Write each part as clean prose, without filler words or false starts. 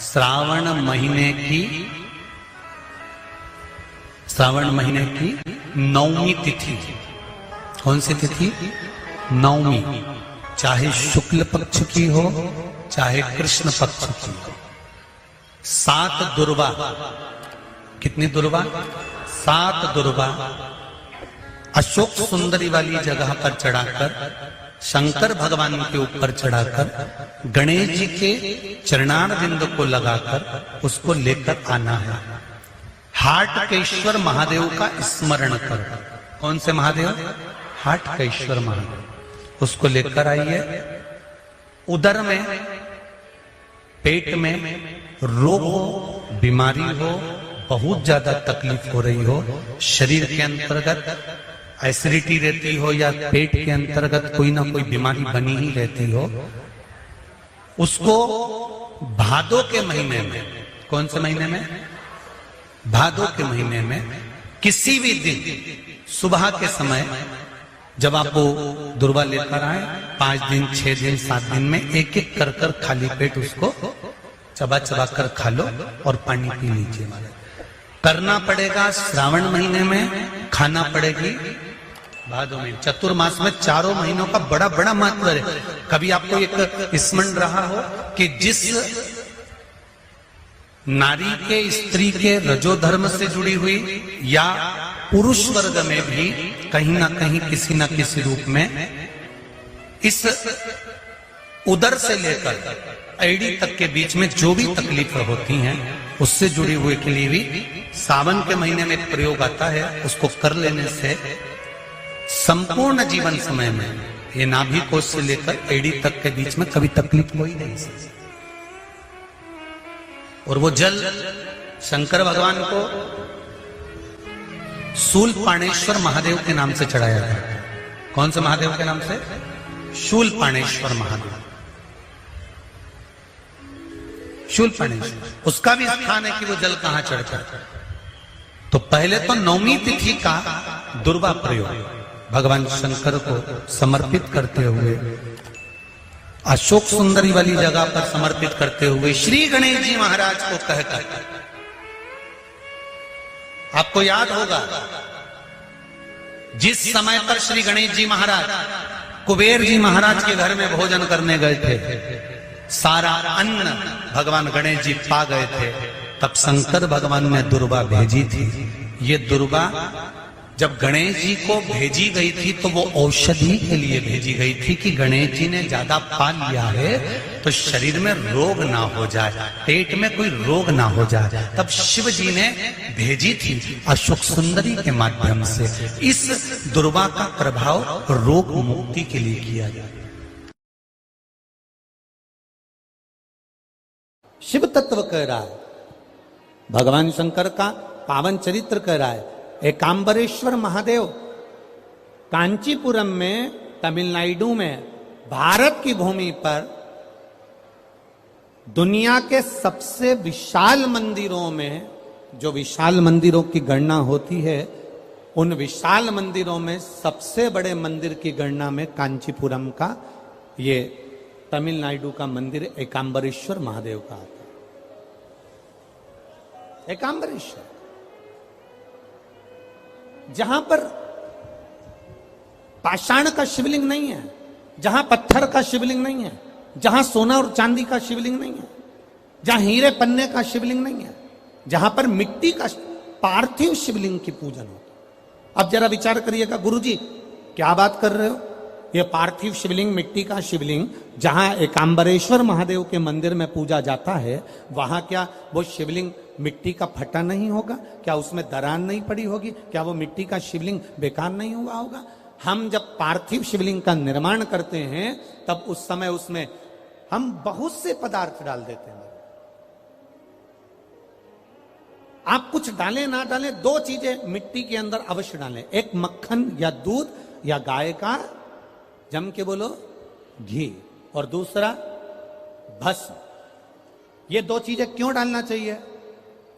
श्रावण महीने की नौवीं तिथि। कौन सी तिथि? नौवीं। चाहे शुक्ल पक्ष की हो चाहे कृष्ण पक्ष की हो। 7 दुर्वा। कितनी दुर्वा? 7 दुर्वा अशोक सुंदरी वाली जगह पर चढ़ाकर, शंकर भगवान के ऊपर चढ़ाकर, गणेश जी के चरणारविंद को लगाकर उसको लेकर आना है। हाटकेश्वर महादेव का स्मरण कर। कौन से महादेव? हाटकेश्वर महादेव। उसको लेकर आइए। उदर में, पेट में रोग हो, बीमारी हो, बहुत ज्यादा तकलीफ हो रही हो, शरीर के अंतर्गत एसिडिटी रहती हो या पेट के अंतर्गत कोई ना कोई बीमारी बनी ही रहती हो, उसको भादों के महीने में, कौन से महीने में? भादों के महीने में किसी भी दिन सुबह के समय जब आप वो दुर्वा लेकर आए, 5 दिन, 6 दिन, 7 दिन में एक एक कर खाली पेट उसको चबा चबा कर खा लो और पानी पी लीजिए। करना पड़ेगा श्रावण महीने में, खाना पड़ेगी भादों में। चतुर्मास में चारों महीनों का बड़ा बड़ा महत्व है। कभी आपको एक स्मरण रहा हो कि जिस नारी के, स्त्री के रजोधर्म से जुड़ी हुई या पुरुष वर्ग में भी कहीं ना कहीं किसी ना किसी रूप में इस उदर से लेकर एड़ी तक के बीच में जो भी तकलीफ होती हैं उससे जुड़ी हुए के लिए भी सावन के महीने में एक प्रयोग आता है। उसको कर लेने से संपूर्ण जीवन समय में ये नाभि कोश से लेकर एड़ी तक के बीच में कभी तकलीफ कोई नहीं सकती। और वो जल शंकर भगवान को शूलपाणेश्वर महादेव के नाम से चढ़ाया जाता है। कौन से महादेव के नाम से? शूलपाणेश्वर महादेव। शूलपाणेश्वर उसका भी स्थान है कि वो जल कहां चढ़ता है। तो पहले तो नौवीं तिथि का दुर्वा प्रयोग भगवान शंकर को समर्पित करते हुए, अशोक सुंदरी वाली जगह पर समर्पित करते हुए श्री गणेश जी महाराज को कहकर, आपको याद होगा जिस समय पर श्री गणेश जी महाराज कुबेर जी महाराज के घर में भोजन करने गए थे, सारा अन्न भगवान गणेश जी पा गए थे, तब शंकर भगवान ने दुर्वा भेजी थी। ये दुर्वा जब गणेश जी को भेजी गई थी तो वो औषधि के लिए भेजी गई थी कि गणेश जी ने ज्यादा पा लिया है तो शरीर में रोग ना हो जाए, पेट में कोई रोग ना हो जाए। तब शिव जी ने भेजी थी अशोक सुंदरी के माध्यम से। इस दुर्वा का प्रभाव रोग मुक्ति के लिए किया गया। शिव तत्व कह रहा है, भगवान शंकर का पावन चरित्र कह रहा है। एकांबरेश्वर महादेव कांचीपुरम में, तमिलनाडु में, भारत की भूमि पर दुनिया के सबसे विशाल मंदिरों में, जो विशाल मंदिरों की गणना होती है, उन विशाल मंदिरों में सबसे बड़े मंदिर की गणना में कांचीपुरम का ये तमिलनाडु का मंदिर एकांबरेश्वर महादेव का आता है। एकांबरेश्वर, जहां पर पाषाण का शिवलिंग नहीं है, जहां पत्थर का शिवलिंग नहीं है, जहां सोना और चांदी का शिवलिंग नहीं है, जहां हीरे पन्ने का शिवलिंग नहीं है, जहां पर मिट्टी का पार्थिव शिवलिंग की पूजन होता। अब जरा विचार करिएगा, गुरुजी क्या बात कर रहे हो? ये पार्थिव शिवलिंग, मिट्टी का शिवलिंग जहां एकांबरेश्वर महादेव के मंदिर में पूजा जाता है, वहां क्या वो शिवलिंग मिट्टी का फटा नहीं होगा? क्या उसमें दरार नहीं पड़ी होगी? क्या वो मिट्टी का शिवलिंग बेकार नहीं हुआ होगा? हम जब पार्थिव शिवलिंग का निर्माण करते हैं तब उस समय उसमें हम बहुत से पदार्थ डाल देते हैं। आप कुछ डालें ना डालें, 2 चीजें मिट्टी के अंदर अवश्य डालें। एक मक्खन या दूध या गाय का, जम के बोलो, घी, और दूसरा भस्म। ये 2 चीजें क्यों डालना चाहिए?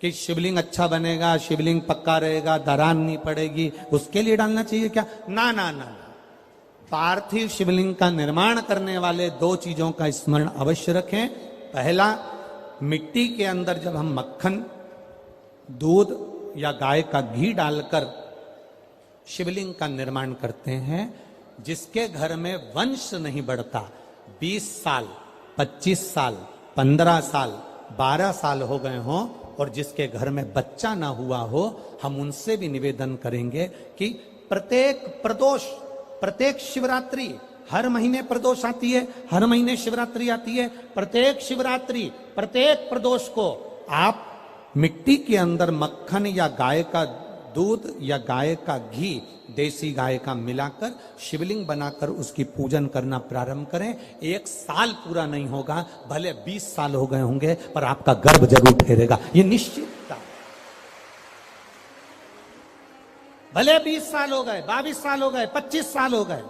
कि शिवलिंग अच्छा बनेगा, शिवलिंग पक्का रहेगा, दरार नहीं पड़ेगी, उसके लिए डालना चाहिए क्या? ना ना ना, पार्थिव शिवलिंग का निर्माण करने वाले 2 चीजों का स्मरण अवश्य रखें। पहला, मिट्टी के अंदर जब हम मक्खन, दूध या गाय का घी डालकर शिवलिंग का निर्माण करते हैं, जिसके घर में वंश नहीं बढ़ता, 20 साल, 25 साल, 15 साल, 12 साल हो गए हों और जिसके घर में बच्चा ना हुआ हो, हम उनसे भी निवेदन करेंगे कि प्रत्येक प्रदोष, प्रत्येक शिवरात्रि, हर महीने प्रदोष आती है, हर महीने शिवरात्रि आती है, प्रत्येक शिवरात्रि, प्रत्येक प्रदोष को आप मिट्टी के अंदर मक्खन या गाय का दूध या गाय का घी, देसी गाय का मिलाकर शिवलिंग बनाकर उसकी पूजन करना प्रारंभ करें। 1 साल पूरा नहीं होगा, भले 20 साल हो गए होंगे, पर आपका गर्भ जरूर ठहरेगा, ये निश्चितता। भले 20 साल हो गए, 22 साल हो गए, 25 साल हो गए,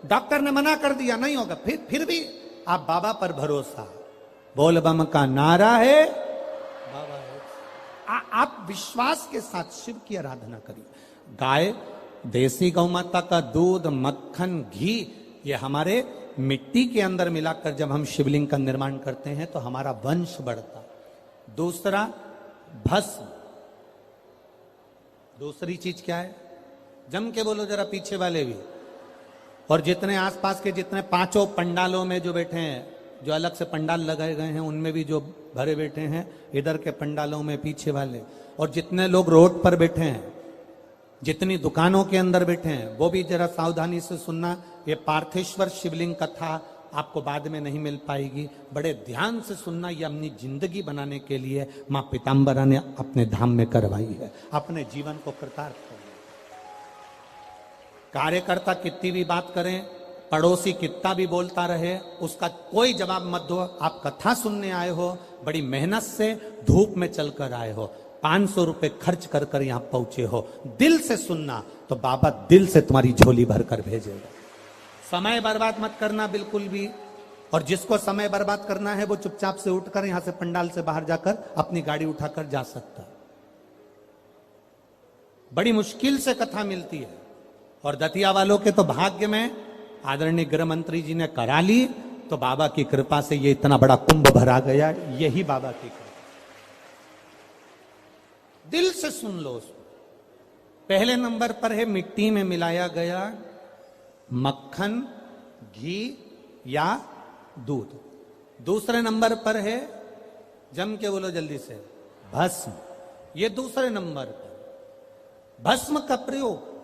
डॉक्टर ने मना कर दिया नहीं होगा, फिर भी आप बाबा पर भरोसा, बोल बम का नारा है, बाबा है। आप विश्वास के साथ शिव की आराधना करिए। गाय, देसी गौ माता का दूध, मक्खन, घी, ये हमारे मिट्टी के अंदर मिलाकर जब हम शिवलिंग का निर्माण करते हैं तो हमारा वंश बढ़ता। दूसरा, भस्म। दूसरी चीज क्या है? जम के बोलो जरा पीछे वाले भी, और जितने आसपास के जितने 5 पंडालों में जो बैठे हैं, जो अलग से पंडाल लगाए गए हैं उनमें भी जो भरे बैठे हैं, इधर के पंडालों में पीछे वाले, और जितने लोग रोड पर बैठे हैं, जितनी दुकानों के अंदर बैठे हैं, वो भी जरा सावधानी से सुनना। ये पार्थेश्वर शिवलिंग कथा आपको बाद में नहीं मिल पाएगी, बड़े ध्यान से सुनना। ये अपनी जिंदगी बनाने के लिए मां पीताम्बरा ने अपने धाम में करवाई है, अपने जीवन को कृतार्थ करना। कार्यकर्ता कितनी भी बात करें, पड़ोसी कितना भी बोलता रहे, उसका कोई जवाब मत दो। आप कथा सुनने आए हो, बड़ी मेहनत से धूप में चलकर आए हो, 500 रुपए खर्च कर कर यहां पहुंचे हो, दिल से सुनना तो बाबा दिल से तुम्हारी झोली भर कर भेजेगा। समय बर्बाद मत करना बिल्कुल भी, और जिसको समय बर्बाद करना है वो चुपचाप से उठकर यहां से पंडाल से बाहर जाकर अपनी गाड़ी उठाकर जा सकता। बड़ी मुश्किल से कथा मिलती है, और दतिया वालों के तो भाग्य में आदरणीय गृह मंत्री जी ने करा ली, तो बाबा की कृपा से ये इतना बड़ा कुंभ भरा गया, यही बाबा की कृपा। दिल से सुन लो उसको। पहले नंबर पर है मिट्टी में मिलाया गया मक्खन, घी या दूध। दूसरे नंबर पर है, जम के बोलो जल्दी से, भस्म। ये दूसरे नंबर पर भस्म का प्रयोग।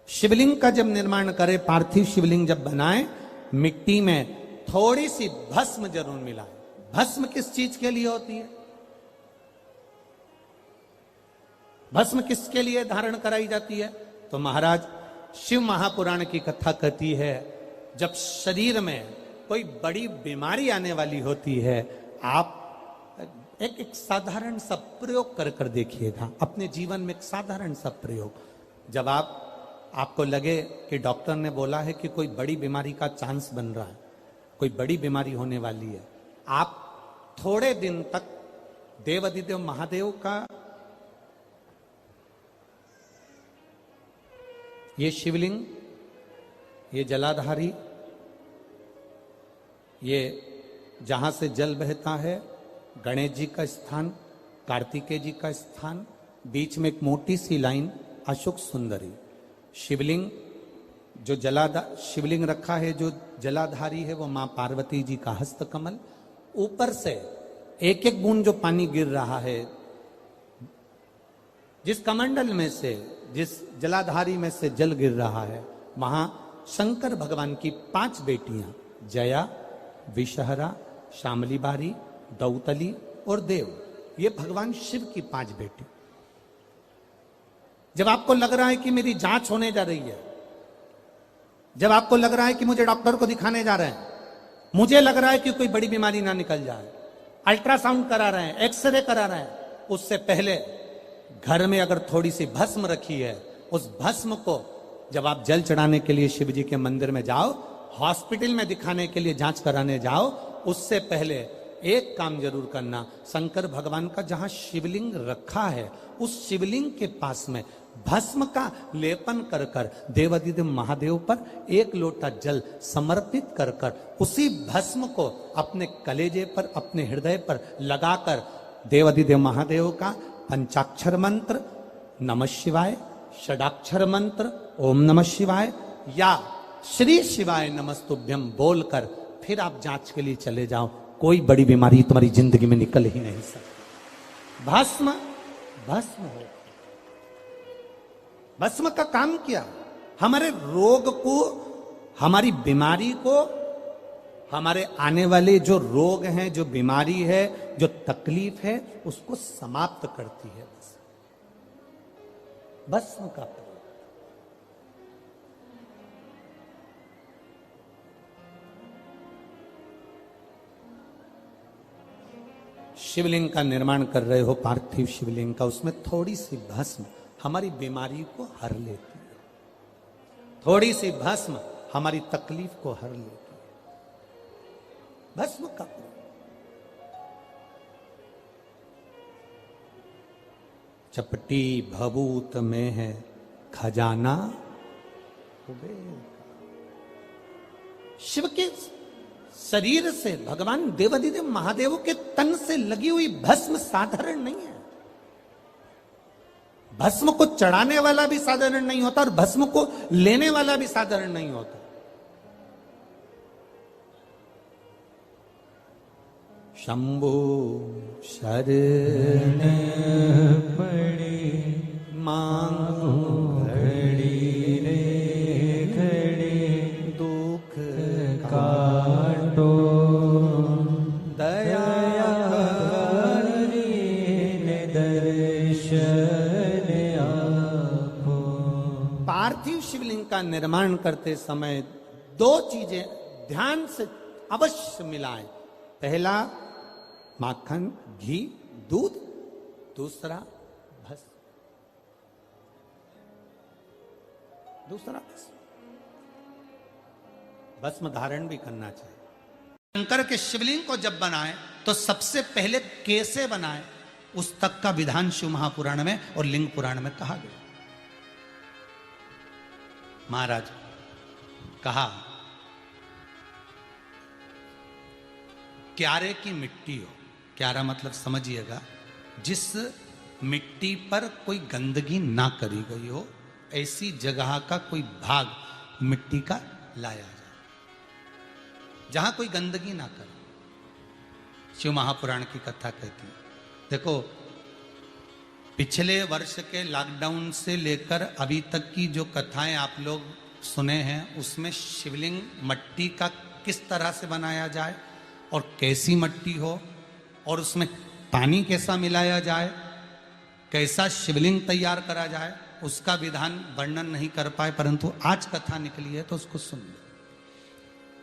शिवलिंग का जब निर्माण करे, पार्थिव शिवलिंग जब बनाए, मिट्टी में थोड़ी सी भस्म जरूर मिलाए। भस्म किस चीज के लिए होती है? भस्म किसके लिए धारण कराई जाती है? तो महाराज शिव महापुराण की कथा कहती है, जब शरीर में कोई बड़ी बीमारी आने वाली होती है, आप एक साधारण सा प्रयोग कर कर देखिएगा अपने जीवन में। एक साधारण सा प्रयोग, जब आपको लगे कि डॉक्टर ने बोला है कि कोई बड़ी बीमारी का चांस बन रहा है, कोई बड़ी बीमारी होने वाली है, आप थोड़े दिन तक देवाधिदेव महादेव का ये शिवलिंग, ये जलाधारी, ये जहां से जल बहता है, गणेश जी का स्थान, कार्तिकेय जी का स्थान, बीच में एक मोटी सी लाइन अशोक सुंदरी, शिवलिंग जो शिवलिंग रखा है, जो जलाधारी है वो मां पार्वती जी का हस्तकमल, ऊपर से एक एक बूंद जो पानी गिर रहा है, जिस कमंडल में से, जिस जलाधारी में से जल गिर रहा है, वहां शंकर भगवान की 5 बेटियां, जया, विषहरा, शामली बारी, दौतली और देव, ये भगवान शिव की 5 बेटी। जब आपको लग रहा है कि मेरी जांच होने जा रही है, जब आपको लग रहा है कि मुझे डॉक्टर को दिखाने जा रहे हैं, मुझे लग रहा है कि कोई बड़ी बीमारी ना निकल जाए, अल्ट्रासाउंड करा रहे हैं, एक्सरे करा रहे हैं, उससे पहले घर में अगर थोड़ी सी भस्म रखी है, उस भस्म को जब आप जल चढ़ाने के लिए शिव जी के मंदिर में जाओ, हॉस्पिटल में दिखाने के लिए जांच कराने जाओ, उससे पहले एक काम जरूर करना, शंकर भगवान का जहां शिवलिंग रखा है उस शिवलिंग के पास में भस्म का लेपन कर कर देवादिदेव महादेव पर एक लोटा जल समर्पित कर कर उसी भस्म को अपने कलेजे पर, अपने हृदय पर लगाकर देवादिदेव महादेव का पंचाक्षर मंत्र नमः शिवाय, षडाक्षर मंत्र ओम नमः शिवाय या श्री शिवाय नमस्तुभ्यम बोलकर फिर आप जांच के लिए चले जाओ। कोई बड़ी बीमारी तुम्हारी जिंदगी में निकल ही नहीं सकती। भस्म भस्म हो, भस्म का काम किया, हमारे रोग को, हमारी बीमारी को, हमारे आने वाले जो रोग हैं, जो बीमारी है, जो तकलीफ है, उसको समाप्त करती है भस्म का प्रयोग। शिवलिंग का निर्माण कर रहे हो, पार्थिव शिवलिंग का, उसमें थोड़ी सी भस्म हमारी बीमारी को हर लेती है, थोड़ी सी भस्म हमारी तकलीफ को हर लेती है। भस्म का चपटी भभूत में है खजाना कुबेर का। शिव के शरीर से, भगवान देवादिदेव महादेव के तन से लगी हुई भस्म साधारण नहीं है। भस्म को चढ़ाने वाला भी साधारण नहीं होता और भस्म को लेने वाला भी साधारण नहीं होता। शंभु शरण पड़ी मांगो घड़ी रे घड़ी दुख काटो दया दर्शन आपो। पार्थिव शिवलिंग का निर्माण करते समय दो चीजें ध्यान से अवश्य मिलाएं। पहला माखन, घी, दूध, दूसरा भस्म, दूसरा भस्म धारण भी करना चाहिए। शंकर के शिवलिंग को जब बनाए तो सबसे पहले कैसे बनाए उस तक का विधान शिव महापुराण में और लिंग पुराण में कहा गया। महाराज कहा क्यारे की मिट्टी हो, क्यारा मतलब समझिएगा जिस मिट्टी पर कोई गंदगी ना करी गई हो, ऐसी जगह का कोई भाग मिट्टी का लाया जाए जहां कोई गंदगी ना करे। शिव महापुराण की कथा कहती है। देखो पिछले वर्ष के लॉकडाउन से लेकर अभी तक की जो कथाएं आप लोग सुने हैं उसमें शिवलिंग मट्टी का किस तरह से बनाया जाए और कैसी मट्टी हो और उसमें पानी कैसा मिलाया जाए, कैसा शिवलिंग तैयार करा जाए, उसका विधान वर्णन नहीं कर पाए, परंतु आज कथा निकली है तो उसको सुन लो।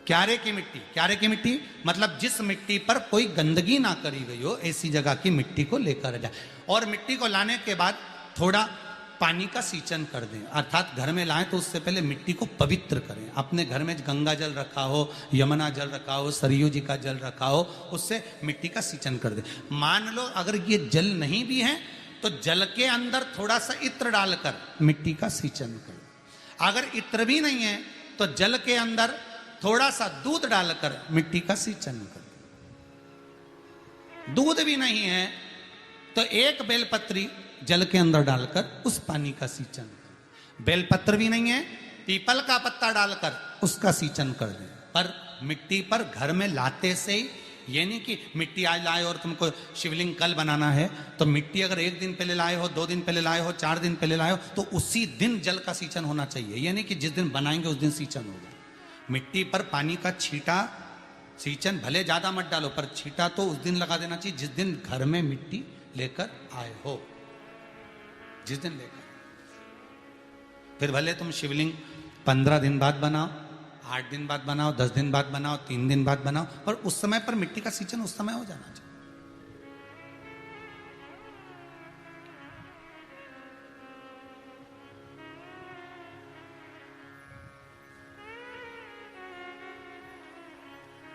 क्यारे की मिट्टी, क्यारे की मिट्टी मतलब जिस मिट्टी पर कोई गंदगी ना करी गई हो ऐसी जगह की मिट्टी को लेकर जाए और मिट्टी को लाने के बाद थोड़ा पानी का सींचन कर दें, अर्थात घर में लाएं तो उससे पहले मिट्टी को पवित्र करें। अपने घर में गंगा जल रखा हो, यमुना जल रखा हो, सरयू जी का जल रखा हो, उससे मिट्टी का सींचन कर दें। मान लो अगर ये जल नहीं भी है तो जल के अंदर थोड़ा सा इत्र डालकर मिट्टी का सींचन करें। अगर इत्र भी नहीं है तो जल के अंदर थोड़ा सा दूध डालकर मिट्टी का सींचन करें। दूध भी नहीं है तो एक बेलपत्री जल के अंदर डालकर उस पानी का सींचन करें। बेलपत्र भी नहीं है, पीपल का पत्ता डालकर उसका सींचन कर दें। पर मिट्टी पर घर में लाते से ही, ये नहीं कि मिट्टी आज लाए और तुमको शिवलिंग कल बनाना है तो मिट्टी अगर एक दिन पहले लाए हो, 2 दिन पहले लाए हो, 4 दिन पहले लाए हो तो उसी दिन जल का सींचन होना चाहिए। ये नहीं कि जिस दिन बनाएंगे उस दिन सींचन होगा। मिट्टी पर पानी का छींटा, सींचन भले ज्यादा मत डालो पर छींटा तो उस दिन लगा देना चाहिए जिस दिन घर में मिट्टी लेकर आए हो, जिस दिन लेकर। फिर भले तुम शिवलिंग 15 दिन बाद बनाओ, 8 दिन बाद बनाओ, 10 दिन बाद बनाओ, 3 दिन बाद बनाओ, पर उस समय पर मिट्टी का सींचन उस समय हो जाना चाहिए।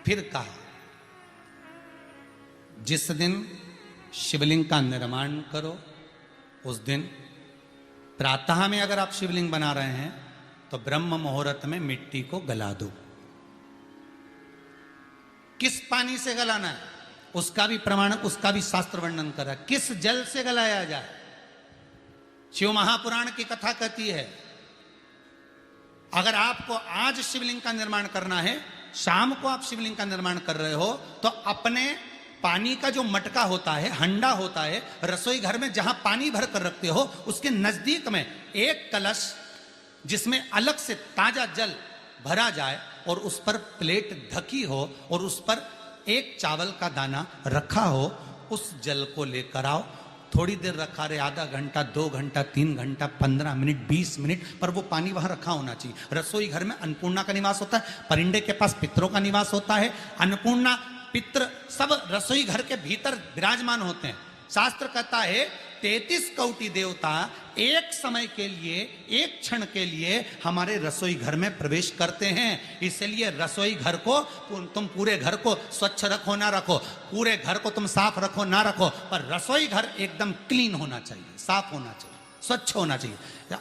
फिर कहा जिस दिन शिवलिंग का निर्माण करो उस दिन प्रातः में अगर आप शिवलिंग बना रहे हैं तो ब्रह्म मुहूर्त में मिट्टी को गला दो। किस पानी से गलाना है उसका भी प्रमाण, उसका भी शास्त्र वर्णन करा। किस जल से गलाया जाए, शिव महापुराण की कथा कहती है अगर आपको आज शिवलिंग का निर्माण करना है, शाम को आप शिवलिंग का निर्माण कर रहे हो, तो अपने पानी का जो मटका होता है, हंडा होता है, रसोई घर में जहां पानी भर कर रखते हो उसके नजदीक में एक कलश जिसमें अलग से ताजा जल भरा जाए और उस पर प्लेट ढकी हो और उस पर एक चावल का दाना रखा हो, उस जल को लेकर आओ। थोड़ी देर रखा रहे, आधा घंटा, 2 घंटा, 3 घंटा, 15 मिनट, 20 मिनट, पर वो पानी वहां रखा होना चाहिए। रसोई घर में अन्नपूर्णा का निवास होता है, परिंदे के पास पितरों का निवास होता है। अन्नपूर्णा, पित्र सब रसोई घर के भीतर विराजमान होते हैं। शास्त्र कहता है 33 कोटि देवता एक समय के लिए, एक क्षण के लिए हमारे रसोई घर में प्रवेश करते हैं। इसलिए रसोई घर को तुम पूरे घर को स्वच्छ रखो ना रखो, पूरे घर को तुम साफ रखो ना रखो, पर रसोई घर एकदम क्लीन होना चाहिए, साफ होना चाहिए, स्वच्छ होना चाहिए।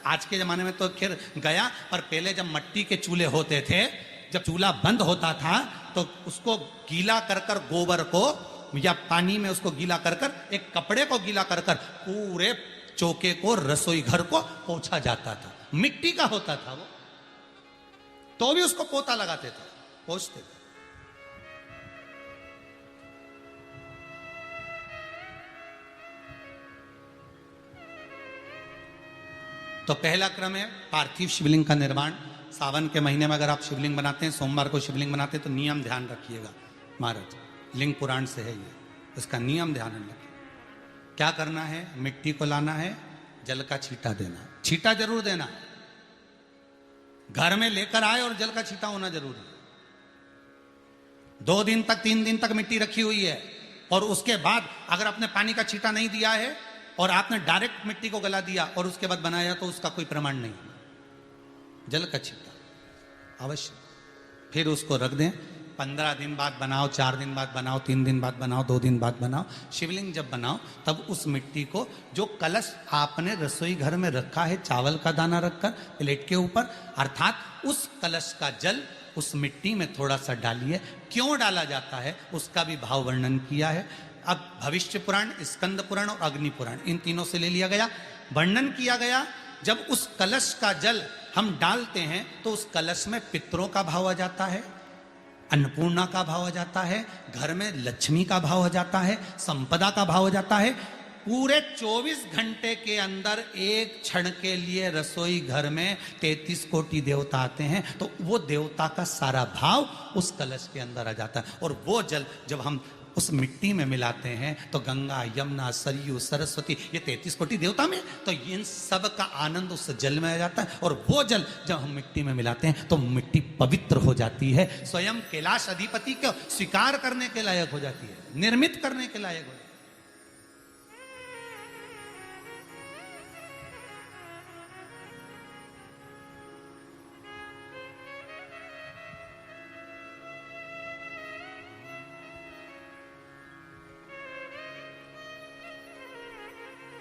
आज के जमाने में तो खैर गया, पर पहले जब मट्टी के चूल्हे होते थे, जब चूल्हा बंद होता था तो उसको गीला कर कर, गोबर को या पानी में उसको गीला कर कर, एक कपड़े को गीला कर कर पूरे चौके को, रसोई घर को पोंछा जाता था। मिट्टी का होता था वो, तो भी उसको पोता लगाते थे, पोंछते थे। तो पहला क्रम है पार्थिव शिवलिंग का निर्माण। सावन के महीने में अगर आप शिवलिंग बनाते हैं, सोमवार को शिवलिंग बनाते हैं, तो नियम ध्यान रखिएगा महाराज, लिंग पुराण से है ये, इसका नियम ध्यान रखिए। क्या करना है, मिट्टी को लाना है, जल का छींटा देना है, छींटा जरूर देना, घर में लेकर आए और जल का छींटा होना जरूरी है। 2 दिन तक, 3 दिन तक मिट्टी रखी हुई है और उसके बाद अगर आपने पानी का छींटा नहीं दिया है और आपने डायरेक्ट मिट्टी को गला दिया और उसके बाद बनाया, तो उसका कोई प्रमाण नहीं। जल का छींटा अवश्य, फिर उसको रख दें। 15 दिन बाद बनाओ, 4 दिन बाद बनाओ, 3 दिन बाद बनाओ, 2 दिन बाद बनाओ। शिवलिंग जब बनाओ तब उस मिट्टी को, जो कलश आपने रसोई घर में रखा है चावल का दाना रखकर प्लेट के ऊपर, अर्थात उस कलश का जल उस मिट्टी में थोड़ा सा डालिए। क्यों डाला जाता है उसका भी भाव वर्णन किया है। अब भविष्य पुराण, स्कंद पुराण और अग्नि पुराण, इन तीनों से ले लिया गया। वर्णन किया गया जब उस कलश का जल हम डालते हैं तो उस कलश में पितरों का भाव आ जाता है, अन्नपूर्णा का भाव आ जाता है, घर में लक्ष्मी का भाव आ जाता है, संपदा का भाव आ जाता है। पूरे 24 घंटे के अंदर एक क्षण के लिए रसोई घर में 33 कोटि देवता आते हैं, तो वो देवता का सारा भाव उस कलश के अंदर आ जाता है। और वो जल जब हम उस मिट्टी में मिलाते हैं तो गंगा, यमुना, सरयू, सरस्वती, ये 33 कोटि देवता में, तो इन सब का आनंद उस जल में आ जाता है। और वो जल जब हम मिट्टी में मिलाते हैं तो मिट्टी पवित्र हो जाती है, स्वयं कैलाश अधिपति को स्वीकार करने के लायक हो जाती है, निर्मित करने के लायक हो जाती है।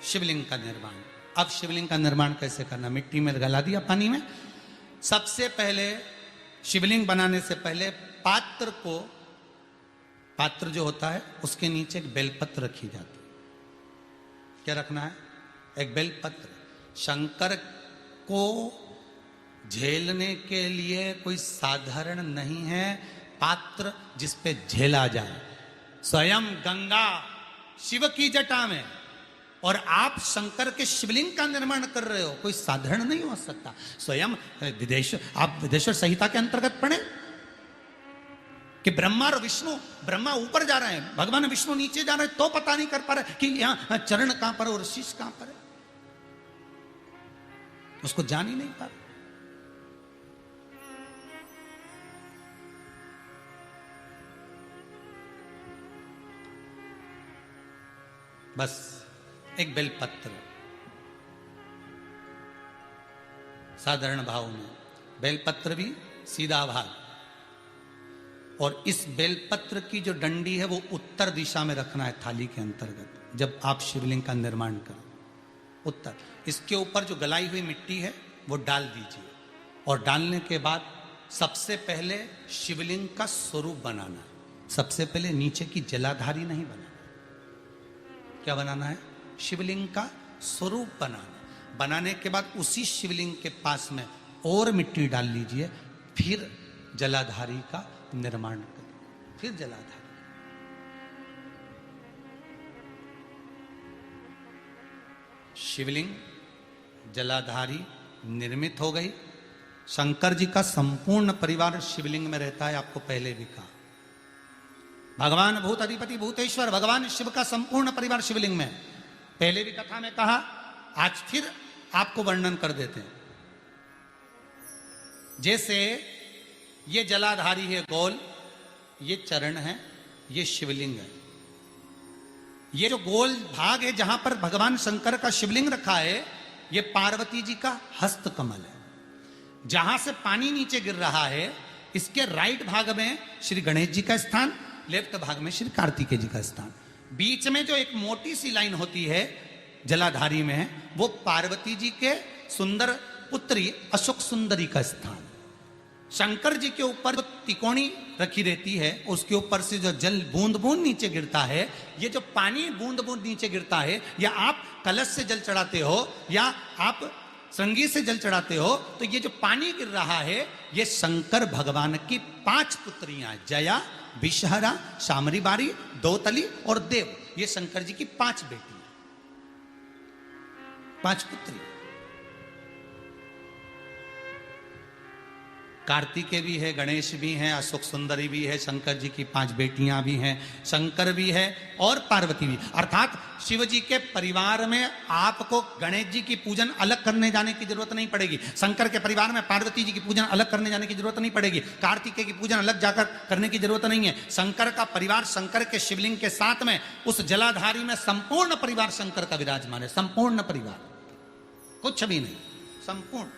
शिवलिंग का निर्माण। अब शिवलिंग का निर्माण कैसे करना, मिट्टी में गला दिया पानी में। सबसे पहले शिवलिंग बनाने से पहले पात्र जो होता है उसके नीचे एक बेलपत्र रखी जाती है। क्या रखना है, एक बेलपत्र। शंकर को झेलने के लिए कोई साधारण नहीं है पात्र जिस पे झेला जाए। स्वयं गंगा शिव की जटा में, और आप शंकर के शिवलिंग का निर्माण कर रहे हो, कोई साधारण नहीं हो सकता। स्वयं आप विदेश्वर संहिता के अंतर्गत पढ़े कि ब्रह्मा और विष्णु, ब्रह्मा ऊपर जा रहे हैं, भगवान विष्णु नीचे जा रहे हैं, तो पता नहीं कर पा रहे कि यहां चरण कहां पर और शीश कहां पर है, उसको जान ही नहीं पा रहे। बस एक बेलपत्र, साधारण भाव में बेलपत्र भी सीधा भाग, और इस बेलपत्र की जो डंडी है वो उत्तर दिशा में रखना है थाली के अंतर्गत जब आप शिवलिंग का निर्माण करें। उत्तर, इसके ऊपर जो गलाई हुई मिट्टी है वो डाल दीजिए और डालने के बाद सबसे पहले शिवलिंग का स्वरूप बनाना है। सबसे पहले नीचे की जलाधारी नहीं बनाना, क्या बनाना है? शिवलिंग का स्वरूप बनाना। बनाने के बाद उसी शिवलिंग के पास में और मिट्टी डाल लीजिए, फिर जलाधारी का निर्माण करिए। फिर जलाधारी, शिवलिंग जलाधारी निर्मित हो गई। शंकर जी का संपूर्ण परिवार शिवलिंग में रहता है, आपको पहले भी कहा। भगवान भूत अधिपति भूतेश्वर भगवान शिव का संपूर्ण परिवार शिवलिंग में, पहले भी कथा में कहा, आज फिर आपको वर्णन कर देते हैं। जैसे ये जलाधारी है गोल, ये चरण है, ये शिवलिंग है। ये जो गोल भाग है जहां पर भगवान शंकर का शिवलिंग रखा है, ये पार्वती जी का हस्त कमल है। जहां से पानी नीचे गिर रहा है, इसके राइट भाग में श्री गणेश जी का स्थान, लेफ्ट भाग में श्री कार्तिकेय जी का स्थान। बीच में जो एक मोटी सी लाइन होती है जलाधारी में, वो पार्वती जी के सुंदर पुत्री अशोक सुंदरी का स्थान। शंकर जी के ऊपर जो तिकोनी रखी रहती है, उसके ऊपर से जो जल बूंद बूंद नीचे गिरता है, ये जो पानी बूंद बूंद नीचे गिरता है, या आप कलश से जल चढ़ाते हो या आप संगीत से जल चढ़ाते हो, तो ये जो पानी गिर रहा है, ये शंकर भगवान की 5 पुत्रियां, जया, विषहरा, शामरी बारी, दौतली और देव, ये शंकर जी की 5 बेटियां, 5 पुत्री। कार्तिकेय भी है, गणेश भी हैं, अशोक सुंदरी भी है, शंकर जी की 5 बेटियां भी हैं, शंकर भी है और पार्वती भी। अर्थात शिव जी के परिवार में आपको गणेश जी की पूजन अलग करने जाने की जरूरत नहीं पड़ेगी, शंकर के परिवार में पार्वती जी की पूजन अलग करने जाने की जरूरत नहीं पड़ेगी, कार्तिकेय की पूजन अलग जाकर करने की जरूरत नहीं है। शंकर का परिवार शंकर के शिवलिंग के साथ में उस जलाधारी में संपूर्ण परिवार शंकर का विराजमान है। संपूर्ण परिवार, कुछ भी नहीं, संपूर्ण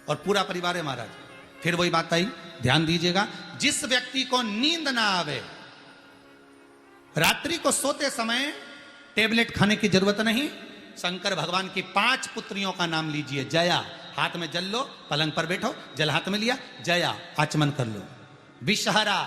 और पूरा परिवार है महाराज। फिर वही बात आई, ध्यान दीजिएगा, जिस व्यक्ति को नींद ना आवे, रात्रि को सोते समय टेबलेट खाने की जरूरत नहीं, शंकर भगवान की 5 पुत्रियों का नाम लीजिए। जया, हाथ में जल लो, पलंग पर बैठो, जल हाथ में लिया, जया आचमन कर लो। विषहरा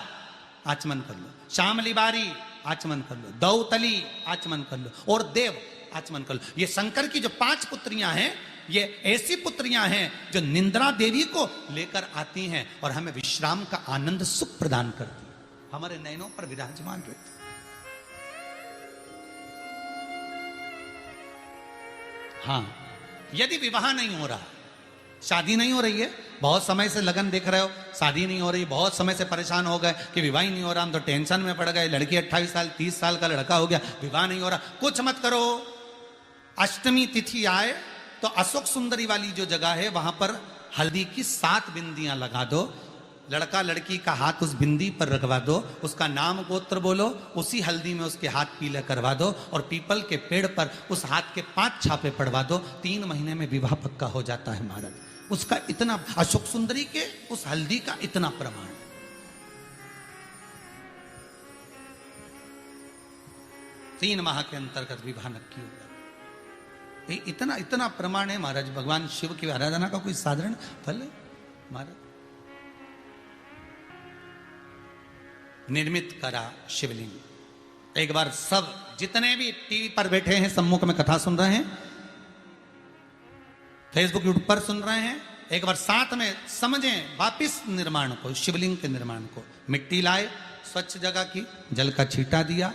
आचमन कर लो, शामली बारी आचमन कर लो, दौतली आचमन कर लो और देव आचमन कर लो। ये शंकर की जो 5 पुत्रियां हैं, ये ऐसी पुत्रियां हैं जो निंद्रा देवी को लेकर आती हैं और हमें विश्राम का आनंद सुख प्रदान करती हैं, हमारे नयनों पर विराजमान रहती। हाँ, यदि विवाह नहीं हो रहा, शादी नहीं हो रही है, बहुत समय से लगन देख रहे हो, शादी नहीं हो रही, बहुत समय से परेशान हो गए कि विवाह ही नहीं हो रहा, हम तो टेंशन में पड़ गए, लड़की 28 साल 30 साल का लड़का हो गया, विवाह नहीं हो रहा, कुछ मत करो। अष्टमी तिथि आए तो अशोक सुंदरी वाली जो जगह है, वहां पर हल्दी की 7 बिंदियां लगा दो, लड़का लड़की का हाथ उस बिंदी पर रखवा दो, उसका नाम गोत्र बोलो, उसी हल्दी में उसके हाथ पीले करवा दो और पीपल के पेड़ पर उस हाथ के 5 छापे पड़वा दो। 3 महीने में विवाह पक्का हो जाता है महाराज। उसका इतना, अशोक सुंदरी के उस हल्दी का इतना प्रमाण। 3 माह के अंतर्गत विवाह नक्की हो गया। इतना इतना प्रमाण है महाराज। भगवान शिव की आराधना का कोई साधारण फल है महाराज। निर्मित करा शिवलिंग। एक बार सब जितने भी टीवी पर बैठे हैं, सम्मुख में कथा सुन रहे हैं, फेसबुक यूट्यूब पर सुन रहे हैं, एक बार साथ में समझें वापिस निर्माण को, शिवलिंग के निर्माण को। मिट्टी लाए, स्वच्छ जगह की, जल का छींटा दिया,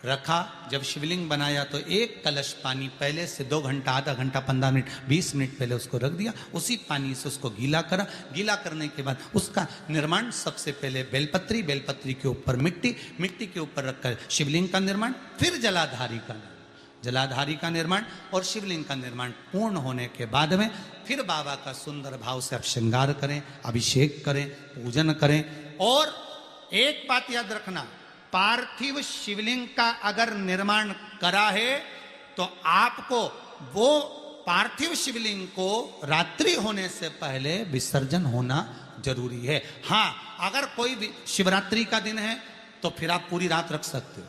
रखा। जब शिवलिंग बनाया तो 1 कलश पानी पहले से 2 घंटा, आधा घंटा, 15 मिनट, 20 मिनट पहले उसको रख दिया। उसी पानी से उसको गीला करा। गीला करने के बाद उसका निर्माण, सबसे पहले बेलपत्री, बेलपत्री के ऊपर मिट्टी, मिट्टी के ऊपर रखकर शिवलिंग का निर्माण, फिर जलाधारी का निर्माण, जलाधारी का निर्माण और शिवलिंग का निर्माण पूर्ण होने के बाद में फिर बाबा का सुंदर भाव से आप श्रृंगार करें, अभिषेक करें, पूजन करें। और एक बात याद रखना, पार्थिव शिवलिंग का अगर निर्माण करा है तो आपको वो पार्थिव शिवलिंग को रात्रि होने से पहले विसर्जन होना जरूरी है। हाँ, अगर कोई भी शिवरात्रि का दिन है तो फिर आप पूरी रात रख सकते हो।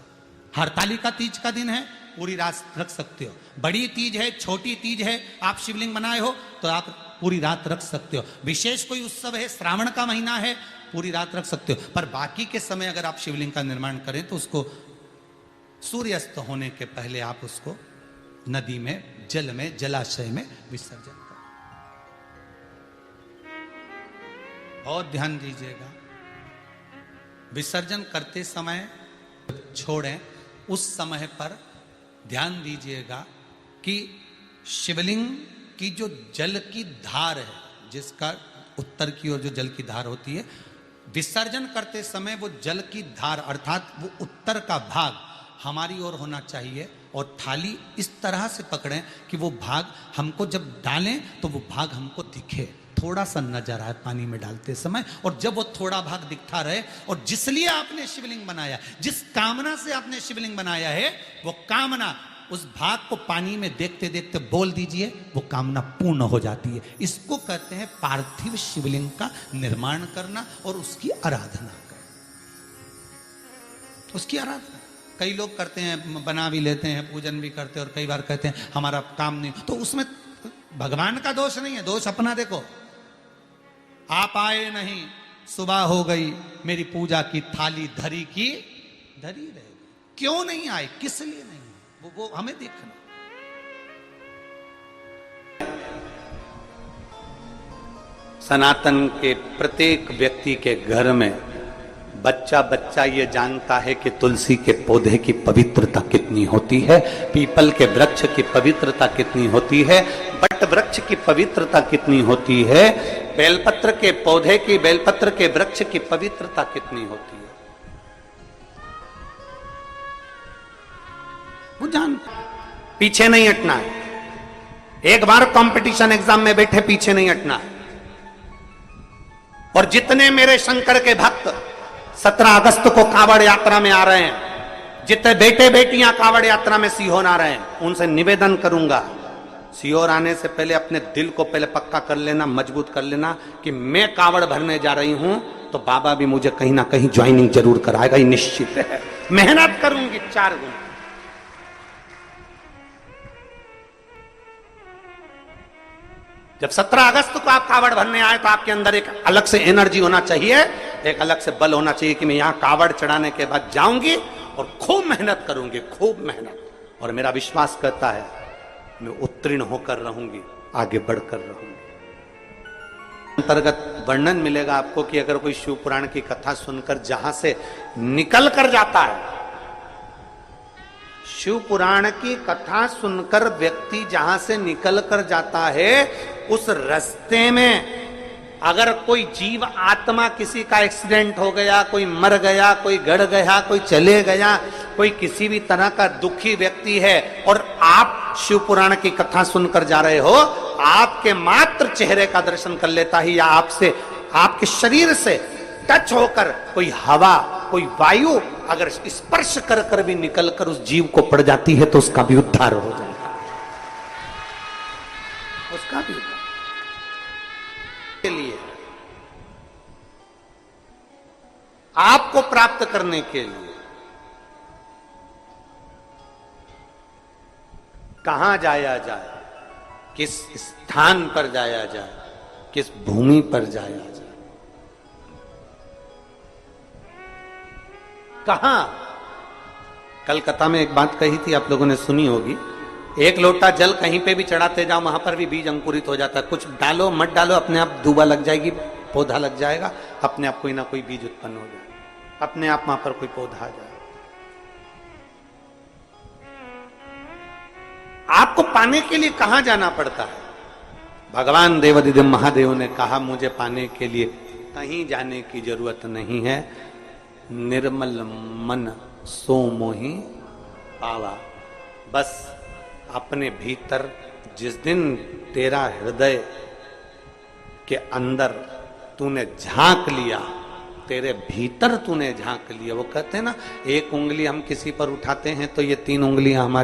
हरतालिका तीज का दिन है, पूरी रात रख सकते हो। बड़ी तीज है, छोटी तीज है, आप शिवलिंग बनाए हो तो आप पूरी रात रख सकते हो। विशेष कोई उत्सव है, श्रावण का महीना है, पूरी रात रख सकते हो। पर बाकी के समय अगर आप शिवलिंग का निर्माण करें तो उसको सूर्यास्त होने के पहले आप उसको नदी में, जल में, जलाशय में विसर्जन करें। बहुत ध्यान दीजिएगा, विसर्जन करते समय छोड़ें, उस समय पर ध्यान दीजिएगा कि शिवलिंग की जो जल की धार है, जिसका उत्तर की ओर जो जल की धार होती है, विसर्जन करते समय वो जल की धार अर्थात वो उत्तर का भाग हमारी ओर होना चाहिए और थाली इस तरह से पकड़ें कि वो भाग हमको जब डालें तो वो भाग हमको दिखे, थोड़ा सा नजर आए पानी में डालते समय। और जब वो थोड़ा भाग दिखता रहे, और जिसलिए आपने शिवलिंग बनाया, जिस कामना से आपने शिवलिंग बनाया है, वो कामना उस भाग को पानी में देखते देखते बोल दीजिए, वो कामना पूर्ण हो जाती है। इसको कहते हैं पार्थिव शिवलिंग का निर्माण करना और उसकी आराधना करना। उसकी आराधना कई लोग करते हैं, बना भी लेते हैं, पूजन भी करते हैं, और कई बार कहते हैं हमारा काम नहीं, तो उसमें भगवान का दोष नहीं है, दोष अपना देखो। आप आए नहीं, सुबह हो गई, मेरी पूजा की थाली धरी की धरी रहेगी। क्यों नहीं आए, किस लिए नहीं, वो हमें देखना। सनातन के प्रत्येक व्यक्ति के घर में बच्चा बच्चा ये जानता है कि तुलसी के पौधे की पवित्रता कितनी होती है, पीपल के वृक्ष की पवित्रता कितनी होती है, बट वृक्ष की पवित्रता कितनी होती है, बेलपत्र के पौधे की, बेलपत्र के वृक्ष की पवित्रता कितनी होती है, वो जानते। पीछे नहीं हटना है। एक बार कंपटीशन एग्जाम में बैठे, पीछे नहीं हटना है। और जितने मेरे शंकर के भक्त 17 अगस्त को कांवड़ यात्रा में आ रहे हैं, जितने बेटे बेटियां कांवड़ यात्रा में सीहोर आ रहे हैं, उनसे निवेदन करूंगा, सीहोर आने से पहले अपने दिल को पहले पक्का कर लेना, मजबूत कर लेना कि मैं कांवड़ भरने जा रही हूं तो बाबा भी मुझे कहीं ना कहीं ज्वाइनिंग जरूर कराएगा, ये निश्चित है। मेहनत करूंगी 4 गुना। जब 17 अगस्त को आप कावड़ भरने आए तो आपके अंदर एक अलग से एनर्जी होना चाहिए, एक अलग से बल होना चाहिए कि मैं यहां कावड़ चढ़ाने के बाद जाऊंगी और खूब मेहनत करूंगी, खूब मेहनत। और मेरा विश्वास करता है मैं उत्तीर्ण होकर रहूंगी, आगे बढ़कर रहूंगी। अंतर्गत वर्णन मिलेगा आपको कि अगर कोई शिव पुराण की कथा सुनकर जहां से निकल कर जाता है, शिव पुराण की कथा सुनकर व्यक्ति जहां से निकल कर जाता है, उस रास्ते में अगर कोई जीव आत्मा, किसी का एक्सीडेंट हो गया, कोई मर गया, कोई गड़ गया, कोई चले गया, कोई किसी भी तरह का दुखी व्यक्ति है और आप शिव पुराण की कथा सुनकर जा रहे हो, आपके मात्र चेहरे का दर्शन कर लेता ही, या आपसे, आपके शरीर से टच होकर कोई हवा, कोई वायु अगर स्पर्श कर कर भी निकल कर उस जीव को पड़ जाती है तो उसका भी उद्धार हो जाएगा, उसका भी उद्धार। के लिए आपको प्राप्त करने के लिए कहां जाया जाए, किस स्थान पर जाया जाए, किस भूमि पर जाया जाए, कहां। कलकत्ता में एक बात कही थी, आप लोगों ने सुनी होगी, एक लोटा जल कहीं पे भी चढ़ाते जाओ, वहां पर भी बीज अंकुरित हो जाता है। कुछ डालो मत डालो, अपने आप दूबा लग जाएगी, पौधा लग जाएगा, अपने आप कोई ना कोई बीज उत्पन्न हो जाएगा, अपने आप वहां पर कोई पौधा आ जाएगा। आपको पाने के लिए कहां जाना पड़ता है? भगवान देवादिदेव महादेव ने कहा, मुझे पाने के लिए कहीं जाने की जरूरत नहीं है, निर्मल मन सो मोहि पावा। बस अपने भीतर, जिस दिन तेरा हृदय के अंदर तूने झांक लिया, तेरे भीतर तूने झांक लिया, वो कहते हैं ना, एक उंगली हम किसी पर उठाते हैं तो ये 3 उंगलियां हमारी